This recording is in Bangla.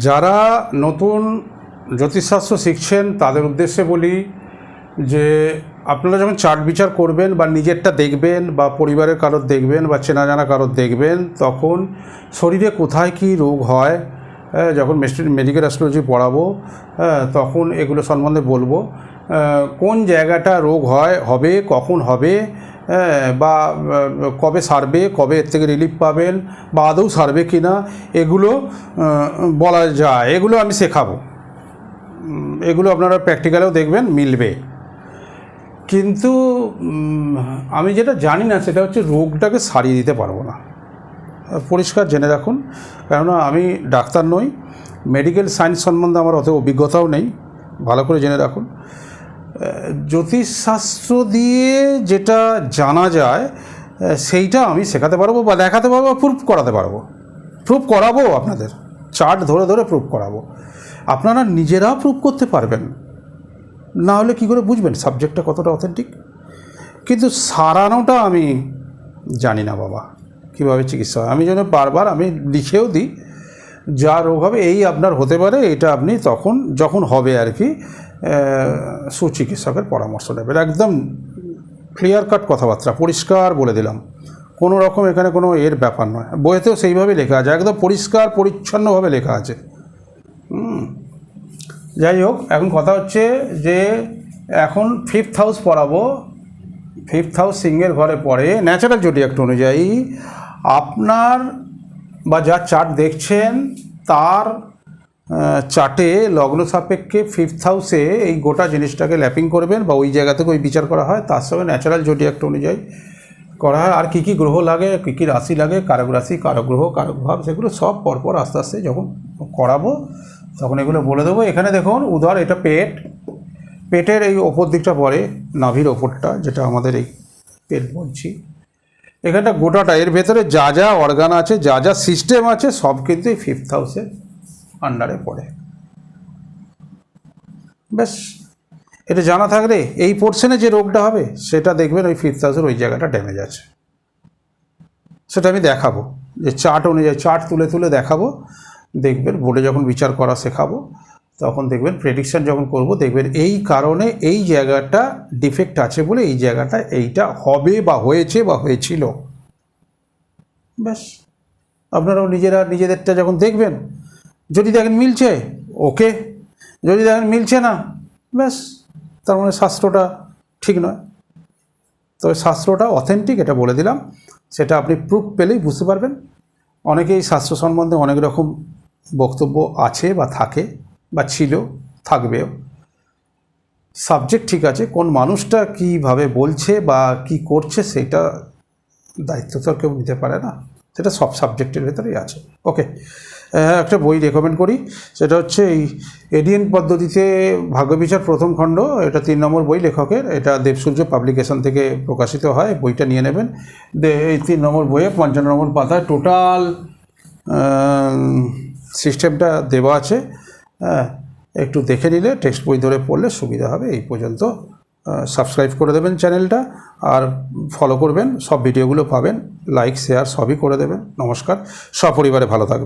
যারা নতুন জ্যোতিষশাস্ত্র শিখছেন তাদের উদ্দেশ্যে বলি যে আপনারা যখন চার্ট বিচার করবেন বা নিজেরটা দেখবেন বা পরিবারের কারোর দেখবেন বা চেনা জানা কারোর দেখবেন, তখন শরীরে কোথায় কী রোগ হয়, যখন মেডিকেল অ্যাস্ট্রোলজি পড়াবো তখন এগুলো সম্বন্ধে বলবো। কোন জায়গাটা রোগ হবে, কখন হবে, বা কবে সারবে, কবে এর থেকে রিলিফ পাবেন বা আদৌ সারবে কি না, এগুলো বলা যায়। এগুলো আমি শেখাবো, এগুলো আপনারা প্র্যাকটিক্যালেও দেখবেন মিলবে। কিন্তু আমি যেটা জানি না সেটা হচ্ছে রোগটাকে সারিয়ে দিতে পারবো না, পরিষ্কার জেনে রাখুন। কেননা আমি ডাক্তার নই, মেডিকেল সায়েন্স সম্বন্ধে আমার অত অভিজ্ঞতাও নেই, ভালো করে জেনে রাখুন। জ্যোতিষশাস্ত্র দিয়ে যেটা জানা যায় সেইটা আমি শেখাতে পারবো বা দেখাতে পারবো, প্রুফ করাতে পারবো, প্রুফ করাবো। আপনাদের চার্ট ধরে ধরে প্রুফ করাবো, আপনারা নিজেরাও প্রুফ করতে পারবেন। না হলে কী করে বুঝবেন সাবজেক্টটা কতটা অথেন্টিক? কিন্তু সারানোটা আমি জানি না বাবা, কীভাবে চিকিৎসা হয়। আমি যেন বারবার আমি লিখেও দিই, যা রোগ হবে এই আপনার হতে পারে, এটা আপনি তখন যখন হবে আর কি সুচিকিৎসকের পরামর্শ নেবেন। একদম ক্লিয়ার কাট কথাবার্তা, পরিষ্কার বলে দিলাম, কোনো রকম এখানে কোনো এর ব্যাপার নয়। বইয়েতেও সেইভাবে লেখা আছে, একদম পরিষ্কার পরিচ্ছন্নভাবে লেখা আছে। যাই হোক, এখন কথা হচ্ছে যে এখন 5th হাউস পড়াবো। 5th হাউস সিংহের ঘরে পড়ে। ন্যাচারাল জোডিয়াক অনুযায়ী আপনার বা যার চার্ট দেখছেন তার চার্টে লগ্ন সাপেক্ষে 5th হাউসে এই গোটা জিনিসটাকে ল্যাপিং করবেন বা ওই জায়গা থেকে ওই বিচার করা হয়। তার সঙ্গে ন্যাচারাল জোডিয়াক অনুযায়ী করা হয়। আর কী কী গ্রহ লাগে, কী কী রাশি লাগে, কারক রাশি, কারক গ্রহ, কারক ভাব, সেগুলো সব পরপর আস্তে আস্তে যখন করাবো তখন এগুলো বলে দেবো। এখানে দেখুন উদর, এটা পেটের এই ওপর দিকটা পড়ে, নাভির ওপরটা, যেটা আমাদের এই পেট বলছি, এখানটা গোটাটা, এর ভেতরে যা যা অর্গান আছে, যা যা সিস্টেম আছে, সব কিন্তু এই 5th হাউসের আন্ডারে পড়ে। ব্যাস, এটা জানা থাকলে এই পোর্শনে যে রোগটা হবে সেটা দেখবেন ওই 5th হাউসের ওই জায়গাটা ড্যামেজ আছে। সেটা আমি দেখাবো, যে চার্ট অনুযায়ী চার্ট তুলে তুলে দেখাবো। দেখবেন বোর্ডে যখন বিচার করা শেখাবো তখন দেখবেন, প্রেডিকশান যখন করব দেখবেন এই কারণে এই জায়গাটা ডিফেক্ট আছে বলে এই জায়গাটা এইটা হবে বা হয়েছে বা হয়েছিল। ব্যাস, আপনারাও নিজেদেরটা যখন দেখবেন, যদি দেখেন মিলছে ওকে, যদি দেখেন মিলছে না, ব্যাস তার মানে শাস্ত্রটা ঠিক নয়। তবে শাস্ত্রটা অথেন্টিক, এটা বলে দিলাম। সেটা আপনি প্রুফ পেলেই বুঝতে পারবেন। অনেকেই শাস্ত্র সম্বন্ধে অনেক রকম বক্তব্য আছে বা থাকে বা ছিল, থাকবেও। সাবজেক্ট ঠিক আছে, কোন মানুষটা কীভাবে বলছে বা কি করছে সেটা দায়িত্ব তো কেউ নিতে পারে না, সেটা সব সাবজেক্টের ভেতরেই আছে। ওকে, একটা বই রেকমেন্ড করি, সেটা হচ্ছে এই এডিএন পদ্ধতিতে ভাগ্যবিচার প্রথম খণ্ড। এটা 3 নম্বর বই লেখকের, এটা দেবসূর্য পাবলিকেশন থেকে প্রকাশিত হয়। বইটা নিয়ে নেবেন। এই 3 নম্বর বইয়ে 55 নম্বর পাতায় টোটাল সিস্টেমটা দেওয়া আছে। একটু দেখে নিলে, টেক্সট বই ধরে পড়লে সুবিধা হবে। এই পর্যন্ত সাবস্ক্রাইব করে দেবেন চ্যানেলটা, আর ফলো করবেন, সব ভিডিওগুলো পাবেন, লাইক শেয়ার সবই করে দেবেন। নমস্কার, সপরিবারে ভালো থাকবেন।